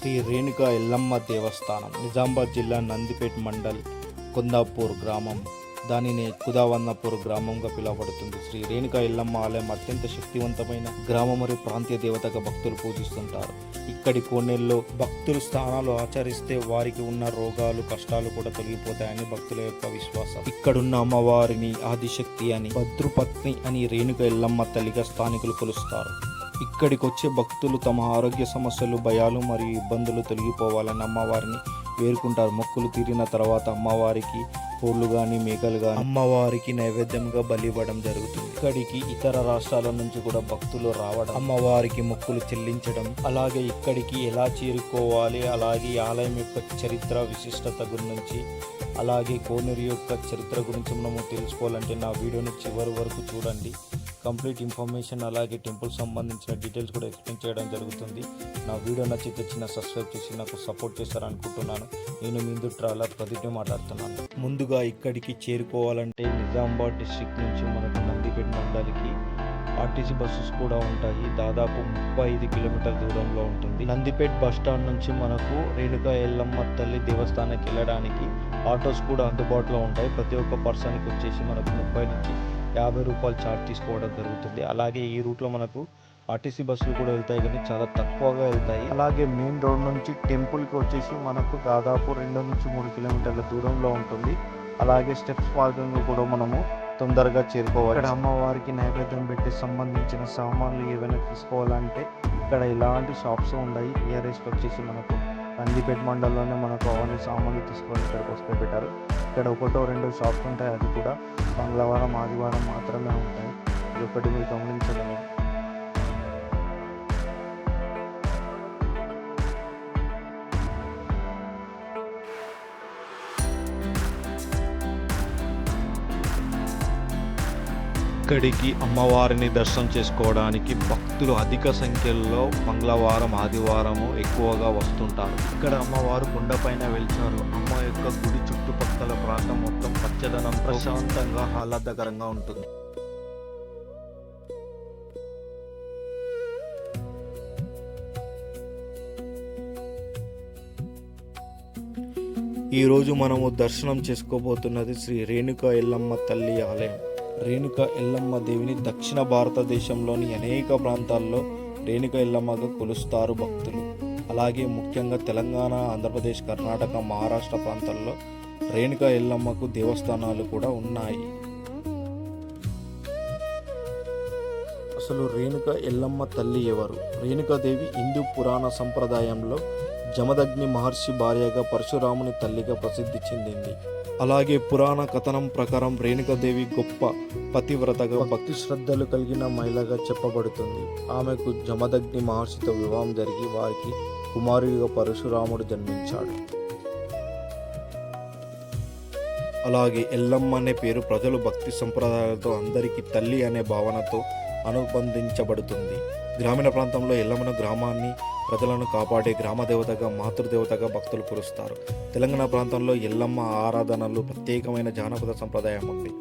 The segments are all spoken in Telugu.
శ్రీ రేణుకా ఎల్లమ్మ దేవస్థానం నిజామాబాద్ జిల్లా నందిపేట్ మండల్ కొందాపూర్ గ్రామం, దానిని కుదావన్నపూర్ గ్రామంగా పిలువబడుతుంది. శ్రీ రేణుకా ఎల్లమ్మ ఆలయం అత్యంత శక్తివంతమైన గ్రామ మరియు ప్రాంతీయ దేవతగా భక్తులు పూజిస్తుంటారు. ఇక్కడి కోనేరులో భక్తులు స్నానాలు ఆచరిస్తే వారికి ఉన్న రోగాలు కష్టాలు కూడా తొలగిపోతాయని భక్తుల యొక్క విశ్వాసం. ఇక్కడున్న అమ్మవారిని ఆదిశక్తి అని, భద్రుపత్ని అని రేణుకా ఎల్లమ్మ తల్లిగా స్థానికులు కొలుస్తారు. ఇక్కడికి వచ్చే భక్తులు తమ ఆరోగ్య సమస్యలు, భయాలు మరియు ఇబ్బందులు తొలగిపోవాలని అమ్మవారిని వేరుకుంటారు. మొక్కులు తీరిన తర్వాత అమ్మవారికి కోళ్ళు కానీ మేకలు కానీ అమ్మవారికి నైవేద్యంగా బలి ఇవ్వడం జరుగుతుంది. ఇక్కడికి ఇతర రాష్ట్రాల నుంచి కూడా భక్తులు రావడం, అమ్మవారికి మొక్కులు చెల్లించడం, అలాగే ఇక్కడికి ఎలా చేరుకోవాలి, అలాగే ఆలయం యొక్క చరిత్ర విశిష్టత గురించి, అలాగే కోనేరు యొక్క చరిత్ర గురించి మనము తెలుసుకోవాలంటే నా వీడియోని చివరి వరకు చూడండి. కంప్లీట్ ఇన్ఫర్మేషన్ అలాగే టెంపుల్ సంబంధించిన డీటెయిల్స్ కూడా ఎక్స్ప్లెయిన్ చేయడం జరుగుతుంది. నా వీడియో నచ్చితే చిన్న సబ్స్క్రైబ్ చేసి నాకు సపోర్ట్ చేస్తారనుకుంటున్నాను. నేను మీ ఇందుట్రాల ప్రదీప్ని మాట్లాడుతున్నాను. ముందుగా ఇక్కడికి చేరుకోవాలంటే నిజామాబాద్ డిస్ట్రిక్ట్ నుంచి మనకు నందిపేట్ మండలికి ఆర్టీసీ బస్సెస్ కూడా ఉంటాయి. దాదాపు 35 కిలోమీటర్ల దూరంలో ఉంటుంది. నందిపేట్ బస్ స్టాండ్ నుంచి మనకు రేణుకా ఎల్లమ్మ తల్లి దేవస్థానానికి వెళ్ళడానికి ఆటోస్ కూడా అందుబాటులో ఉంటాయి. ప్రతి ఒక్క పర్సన్కి వచ్చేసి మనకు 30 నుంచి 50 రూపాయలు ఛార్జ్ తీసుకోవడం జరుగుతుంది. అలాగే ఈ రూట్లో మనకు ఆర్టీసీ బస్సులు కూడా వెళ్తాయి, కానీ చాలా తక్కువగా వెళ్తాయి. అలాగే మెయిన్ రోడ్ నుంచి టెంపుల్కి వచ్చేసి మనకు దాదాపు 2 నుంచి 3 కిలోమీటర్ల దూరంలో ఉంటుంది. అలాగే స్టెప్స్ మార్గంగా కూడా మనము తొందరగా చేరుకోవాలి. ఇక్కడ అమ్మవారికి నైవేద్యం పెట్టి సంబంధించిన సామాన్లు ఏవైనా తీసుకోవాలంటే ఇక్కడ ఇలాంటి షాప్స్ ఉన్నాయి. నియరెస్ట్ వచ్చేసి మనకు నందిపేట్ మండలంలోనే మనకు అవన్నీ సామాన్లు తీసుకొని ఇక్కడికి వస్తే పెట్టారు. ఇక్కడ 1-2 షాప్స్ ఉంటాయి, అది కూడా మంగళవారం ఆదివారం మాత్రమే ఉంటాయి. ఇది ఒకటి మీరు గమనించగలరు. ఇక్కడికి అమ్మవారిని దర్శనం చేసుకోవడానికి భక్తులు అధిక సంఖ్యలో మంగళవారం ఆదివారము ఎక్కువగా వస్తుంటారు. ఇక్కడ అమ్మవారు కొండపైన వెలిచారు. అమ్మ యొక్క గుడి చుట్టుపక్కల ప్రాంతం మొత్తం పచ్చదనం, ప్రశాంతంగా ఆహ్లాదకరంగా ఉంటుంది. ఈరోజు మనము దర్శనం చేసుకోబోతున్నది శ్రీ రేణుకా ఎల్లమ్మ తల్లి ఆలయం. రేణుకా ఎల్లమ్మ దేవిని దక్షిణ భారతదేశంలోని అనేక ప్రాంతాల్లో రేణుకా ఎల్లమ్మగా కొలుస్తారు భక్తులు. అలాగే ముఖ్యంగా తెలంగాణ, ఆంధ్రప్రదేశ్, కర్ణాటక, మహారాష్ట్ర ప్రాంతాల్లో రేణుకా ఎల్లమ్మకు దేవస్థానాలు కూడా ఉన్నాయి. అసలు రేణుకా ఎల్లమ్మ తల్లి ఎవరు? రేణుకాదేవి హిందూ పురాణ సంప్రదాయంలో జమదగ్ని మహర్షి భార్యగా, పరశురాముని తల్లిగా ప్రసిద్ధి చెందింది. అలాగే పురాణ కథనం ప్రకారం రేణుకాదేవి గొప్ప పతివ్రతగా, భక్తి శ్రద్ధలు కలిగిన మహిళగా చెప్పబడుతుంది. ఆమెకు జమదగ్ని మహర్షితో వివాహం జరిగి వారికి కుమారుడిగా పరశురాముడు జన్మించాడు. అలాగే ఎల్లమ్మ అనే పేరు ప్రజలు భక్తి సంప్రదాయాలతో అందరికీ తల్లి అనే భావనతో అనుబంధించబడుతుంది. గ్రామీణ ప్రాంతంలో ఎల్లమ్మను గ్రామాన్ని, ప్రజలను కాపాడే గ్రామదేవతగా, మాతృదేవతగా భక్తులు కొలుస్తారు. తెలంగాణ ప్రాంతంలో ఎల్లమ్మ ఆరాధనలు ప్రత్యేకమైన జానపద సంప్రదాయం ఉంది.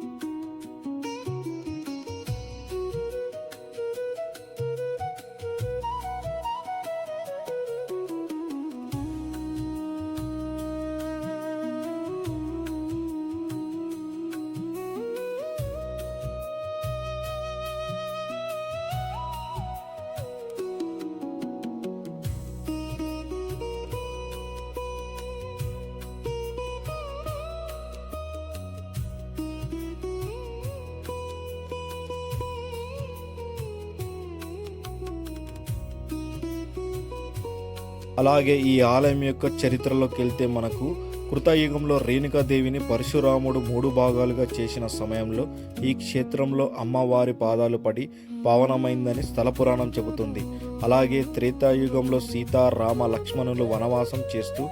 అలాగే ఈ ఆలయం యొక్క చరిత్రలోకి వెళ్తే మనకు కృతయుగంలో రేణుకాదేవిని పరశురాముడు 3 భాగాలుగా చేసిన సమయంలో ఈ క్షేత్రంలో అమ్మవారి పాదాలు పడి పావనమైందని స్థల పురాణం చెబుతుంది. అలాగే త్రేతాయుగంలో సీత, రామ, లక్ష్మణులు వనవాసం చేస్తూ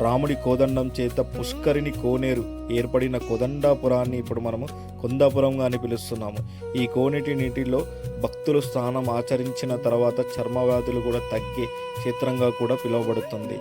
రాముడి కోదండం చేత పుష్కరిణి కోనేరు ఏర్పడిన కోదండాపురాన్ని ఇప్పుడు మనము కొందాపురంగా అని పిలుస్తున్నాము. ఈ కోనేటి నీటిలో భక్తులు స్నానం ఆచరించిన తర్వాత చర్మ వ్యాధులు కూడా తగ్గే క్షేత్రంగా కూడా పిలువబడుతుంది.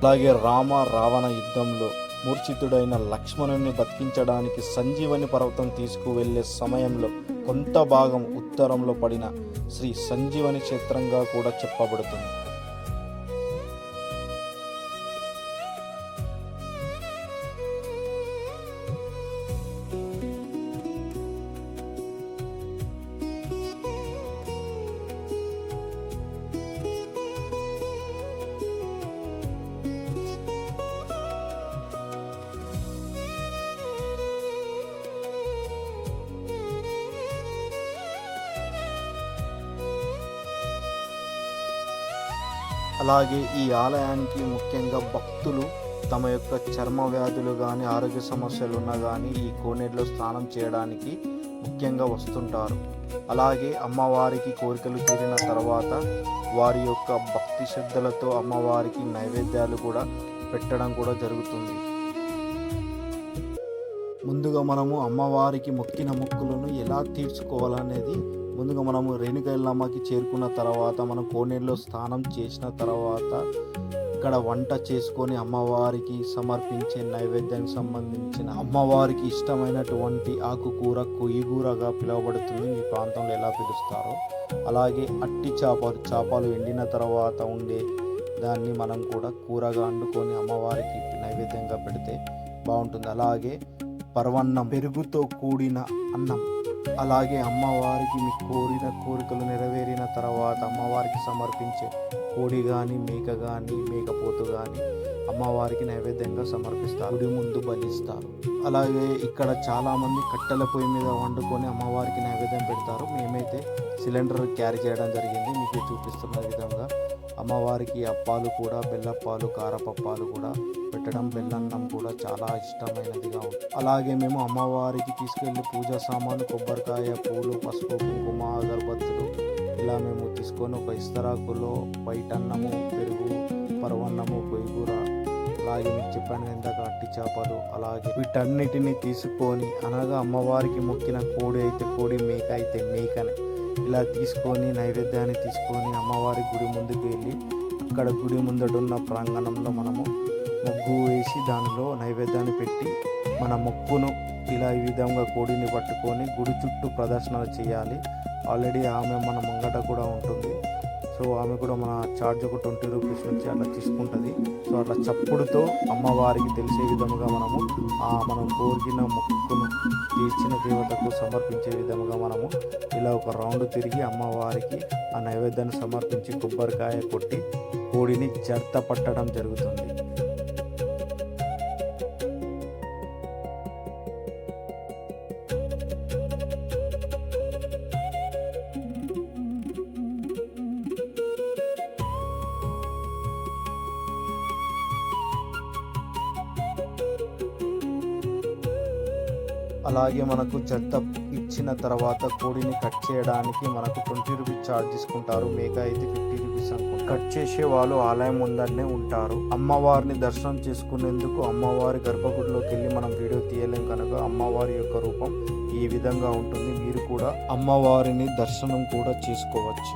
అలాగే రామ రావణ యుద్ధంలో మూర్ఛితుడైన లక్ష్మణుని బతికించడానికి సంజీవని పర్వతం తీసుకువెళ్లే సమయంలో కొంత భాగం ఉత్తరంలో పడిన శ్రీ సంజీవని క్షేత్రంగా కూడా చెప్పబడుతుంది. అలాగే ఈ ఆలయానికి ముఖ్యంగా భక్తులు తమ యొక్క చర్మ వ్యాధులు కానీ ఆరోగ్య సమస్యలు ఉన్నా కానీ ఈ కోనేరులో స్నానం చేయడానికి ముఖ్యంగా వస్తుంటారు. అలాగే అమ్మవారికి కోరికలు తీరిన తర్వాత వారి యొక్క భక్తి శ్రద్ధలతో అమ్మవారికి నైవేద్యాలు కూడా పెట్టడం కూడా జరుగుతుంది. ముందుగా మనము అమ్మవారికి మొక్కిన మొక్కులను ఎలా తీర్చుకోవాలనేది ముందుగా మనము రేణుకా ఎల్లమ్మకి చేరుకున్న తర్వాత మనం కోనేరులో స్నానం చేసిన తర్వాత ఇక్కడ వంట చేసుకొని అమ్మవారికి సమర్పించే నైవేద్యానికి సంబంధించిన అమ్మవారికి ఇష్టమైనటువంటి ఆకుకూర కొయ్యగూరగా పిలువబడుతుంది. మీ ప్రాంతంలో ఎలా పిలుస్తారో అలాగే అట్టి చేపలు ఎండిన తర్వాత ఉండే దాన్ని మనం కూడా కూరగా వండుకొని అమ్మవారికి నైవేద్యంగా పెడితే బాగుంటుంది. అలాగే పరవన్నం, పెరుగుతో కూడిన అన్నం, అలాగే అమ్మవారికి మీ కోరిన కోరికలు నెరవేరిన తర్వాత అమ్మవారికి సమర్పించే కోడి కానీ మేక కానీ మేకపోతు కానీ అమ్మవారికి నైవేద్యంగా సమర్పిస్తారు, గుడి ముందు బలిస్తారు. అలాగే ఇక్కడ చాలామంది కట్టెల పొయ్యి మీద వండుకొని అమ్మవారికి నైవేద్యం పెడతారు. మేమైతే సిలిండర్ క్యారీ చేయడం జరిగింది. మీకు చూపిస్తున్న విధంగా అమ్మవారికి అప్పాలు కూడా, బెల్లప్పాలు, కారపప్పాలు కూడా పెట్టడం, బెల్లన్నం కూడా చాలా ఇష్టమైనదిగా ఉంది. అలాగే మేము అమ్మవారికి తీసుకెళ్ళి పూజా సామాను, కొబ్బరికాయ, పూలు, పసుపు, కుంకుమ, అగరబత్తులు ఇలా మేము తీసుకొని ఒక ఇస్తరాకులో వైటన్నము, పెరుగు, పరవన్నము, కొయ్యగూర, అలాగే మీకు చెప్పాను ఇందాక అట్టి చేపలు, అలాగే వీటన్నిటిని తీసుకొని అనగా అమ్మవారికి మొక్కిన కోడి అయితే కోడి, మేక అయితే మేకని ఇలా తీసుకొని నైవేద్యాన్ని తీసుకొని అమ్మవారి గుడి ముందుకు వెళ్ళి అక్కడ గుడి ముందడున్న ప్రాంగణంలో మనము ముగ్గు వేసి దానిలో నైవేద్యాన్ని పెట్టి మన మొక్కును ఇలా ఈ విధంగా కోడిని పట్టుకొని గుడి చుట్టూ ప్రదర్శనలు చేయాలి. ఆల్రెడీ ఆమె మన ముంగట కూడా ఉంటుంది. సో ఆమె కూడా మన ఛార్జ్ ఒక 20 రూపీస్ నుంచి అట్లా తీసుకుంటుంది. సో అట్లా చప్పుడుతో అమ్మవారికి తెలిసే విధముగా మనం కోరిన మొక్కును తీర్చిన దేవతకు సమర్పించే విధముగా మనము ఇలా ఒక రౌండ్ తిరిగి అమ్మవారికి ఆ నైవేద్యాన్ని సమర్పించి కొబ్బరికాయ కొట్టి కోడిని జర్త పట్టడం జరుగుతుంది. అలాగే మనకు జత ఇచ్చిన తర్వాత కోడిని కట్ చేయడానికి మనకు 20 రూపీస్ ఛార్జ్ తీసుకుంటారు. మేక అయితే 50 రూపీస్ అనుకుంటారు. కట్ చేసే వాళ్ళు ఆలయం ముందరనే ఉంటారు. అమ్మవారిని దర్శనం చేసుకునేందుకు అమ్మవారి గర్భగుడిలోకి వెళ్ళి మనం వీడియో తీయలేం కనుక అమ్మవారి యొక్క రూపం ఈ విధంగా ఉంటుంది. మీరు కూడా అమ్మవారిని దర్శనం కూడా చేసుకోవచ్చు.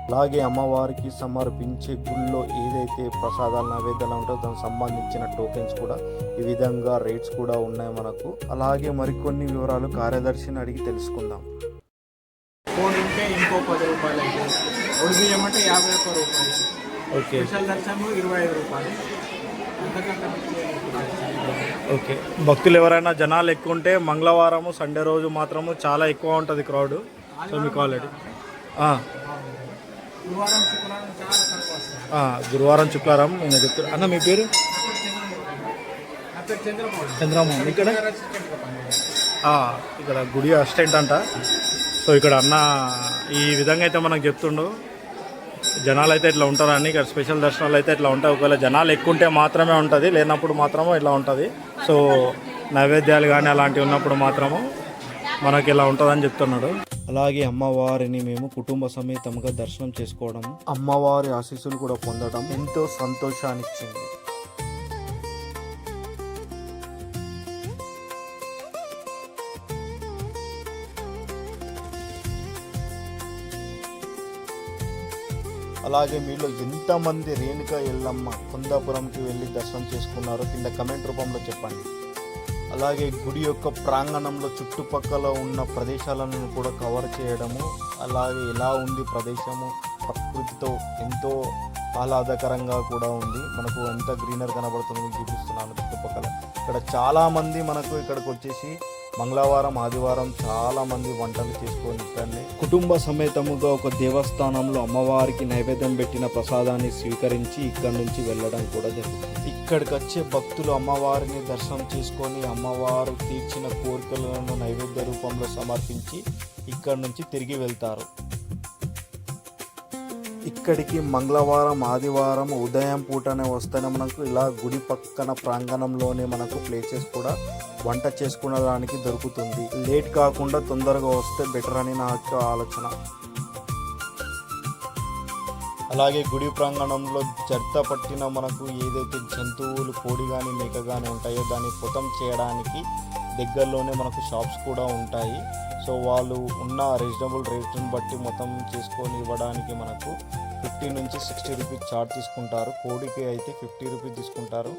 అలాగే అమ్మవారికి సమర్పించే గుళ్ళో ఏదైతే ప్రసాదాలు నైవేద్యాలు ఉంటాయో దానికి సంబంధించిన టోకెన్స్ కూడా ఈ విధంగా రేట్స్ కూడా ఉన్నాయి మనకు. అలాగే మరికొన్ని వివరాలు కార్యదర్శిని అడిగి తెలుసుకుందాం. ఫోన్ ఉంటే ఇంకో 10 రూపాయలు అయితే, ఒడి బియ్యం అంటే 51 రూపాయలు, ఓకే, స్పెషల్ దర్శనం 25 రూపాయలు. ఓకే. భక్తులు ఎవరైనా జనాలు ఎక్కువ ఉంటే మంగళవారము, సండే రోజు మాత్రము చాలా ఎక్కువ ఉంటుంది క్రౌడ్. సో మీకు ఆల్రెడీ గురువారం శుక్రవారం నేను చెప్తాను. అన్న మీ పేరు? చంద్రమోహన్. ఇక్కడ గుడి అసిస్టెంట్ అంట. సో ఇక్కడ అన్న ఈ విధంగా అయితే మనకు చెప్తుండు, జనాలు అయితే ఇట్లా ఉంటారని. ఇక్కడ స్పెషల్ దర్శనాలు అయితే ఇట్లా ఉంటాయి. ఒకవేళ జనాలు ఎక్కువ ఉంటే మాత్రమే ఉంటుంది, లేనప్పుడు మాత్రము ఇట్లా ఉంటుంది. సో నైవేద్యాలు కానీ అలాంటివి ఉన్నప్పుడు మాత్రము మనకి ఇలా ఉంటుందని చెప్తున్నాడు. అలాగే అమ్మవారిని మేము కుటుంబ సమేతంగా దర్శనం చేసుకోవడం, అమ్మవారి ఆశీస్సులు కూడా పొందడం ఎంతో సంతోషాన్నిచ్చింది. అలాగే మీలో ఎంతమంది రేణుకా ఎల్లమ్మ కొందాపురంకి వెళ్ళి దర్శనం చేసుకున్నారో కింద కమెంట్ రూపంలో చెప్పండి. అలాగే గుడి యొక్క ప్రాంగణంలో చుట్టుపక్కల ఉన్న ప్రదేశాలను కూడా కవర్ చేయడము, అలాగే ఎలా ఉంది ప్రదేశము, ప్రకృతితో ఎంతో ఆహ్లాదకరంగా కూడా ఉంది. మనకు ఎంత గ్రీనర్ కనబడుతుందో చూపిస్తున్నాను చుట్టుపక్కల. ఇక్కడ చాలామంది మనకు ఇక్కడికి వచ్చేసి మంగళవారం ఆదివారం చాలామంది వంటలు చేసుకొని ఇక్కడనే కుటుంబ సమేతముగా ఒక దేవస్థానంలో అమ్మవారికి నైవేద్యం పెట్టిన ప్రసాదాన్ని స్వీకరించి ఇక్కడి నుంచి వెళ్ళడం కూడా జరుగుతుంది. ఇక్కడికి వచ్చే భక్తులు అమ్మవారిని దర్శనం చేసుకొని అమ్మవారు తీర్చిన కోరికలను నైవేద్య రూపంలో సమర్పించి ఇక్కడి నుంచి తిరిగి వెళ్తారు. ఇక్కడికి మంగళవారం ఆదివారం ఉదయం పూటనే వస్తేనే మనకు ఇలా గుడి పక్కన ప్రాంగణంలోనే మనకు ప్లేసెస్ కూడా వంట చేసుకోవడానికి దొరుకుతుంది. లేట్ కాకుండా తొందరగా వస్తే బెటర్ అని నా యొక్క ఆలోచన. అలాగే గుడి ప్రాంగణంలో జర్త పట్టిన మనకు ఏదైతే జంతువులు కోడి కానీ మేక కానీ ఉంటాయో దాన్ని పుతం చేయడానికి దగ్గరలోనే మనకు షాప్స్ కూడా ఉంటాయి. సో వాళ్ళు ఉన్న రీజనబుల్ రేట్ని బట్టి మొత్తం చేసుకొని ఇవ్వడానికి మనకు 50 నుంచి 60 రూపీస్ చార్జ్ తీసుకుంటారు. కోడికి అయితే 50 రూపీస్ తీసుకుంటారు.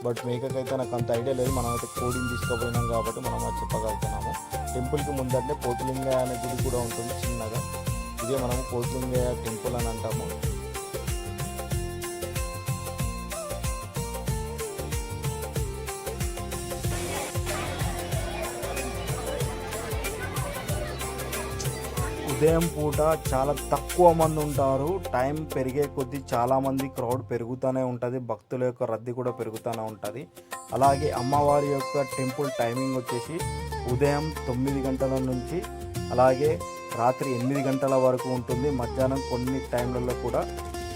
బట్ మేకకైతే నాకు అంత ఐడియా లేదు. మనం అయితే కోడిని తీసుకుపోయినాం కాబట్టి మనం అది చెప్పగలుగుతున్నాము. టెంపుల్కి ముందరనే పోతులింగయ్య అనే గుడి కూడా ఉంటుంది చిన్నగా. ఇదే మనము పోతులింగయ్య టెంపుల్ అని అంటాము. ఉదయం పూట చాలా తక్కువ మంది ఉంటారు. టైం పెరిగే కొద్దీ చాలామంది క్రౌడ్ పెరుగుతూనే ఉంటుంది. భక్తుల యొక్క రద్దీ కూడా పెరుగుతూనే ఉంటుంది. అలాగే అమ్మవారి యొక్క టెంపుల్ టైమింగ్ వచ్చేసి ఉదయం 9 గంటల నుంచి అలాగే రాత్రి 8 గంటల వరకు ఉంటుంది. మధ్యాహ్నం కొన్ని టైంలలో కూడా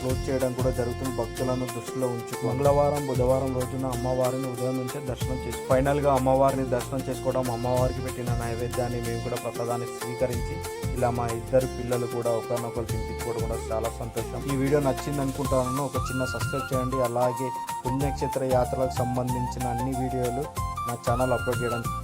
క్లోజ్ చేయడం కూడా జరుగుతుంది. భక్తులను దృష్టిలో ఉంచి మంగళవారం బుధవారం రోజున అమ్మవారిని ఉదయం నుంచే దర్శనం చేసి ఫైనల్గా అమ్మవారిని దర్శనం చేసుకోవడం, అమ్మవారికి పెట్టిన నైవేద్యాన్ని మేము కూడా ప్రసాదాన్ని స్వీకరించి ఇలా మా ఇద్దరు పిల్లలు కూడా ఒకరినొకరు తినిపించుకోవడం కూడా చాలా సంతోషం. ఈ వీడియో నచ్చింది అనుకుంటాను. ఒక చిన్న సబ్స్క్రైబ్ చేయండి. అలాగే పుణ్యక్షేత్ర యాత్రలకు సంబంధించిన అన్ని వీడియోలు నా ఛానల్ అప్లోడ్ చేయడం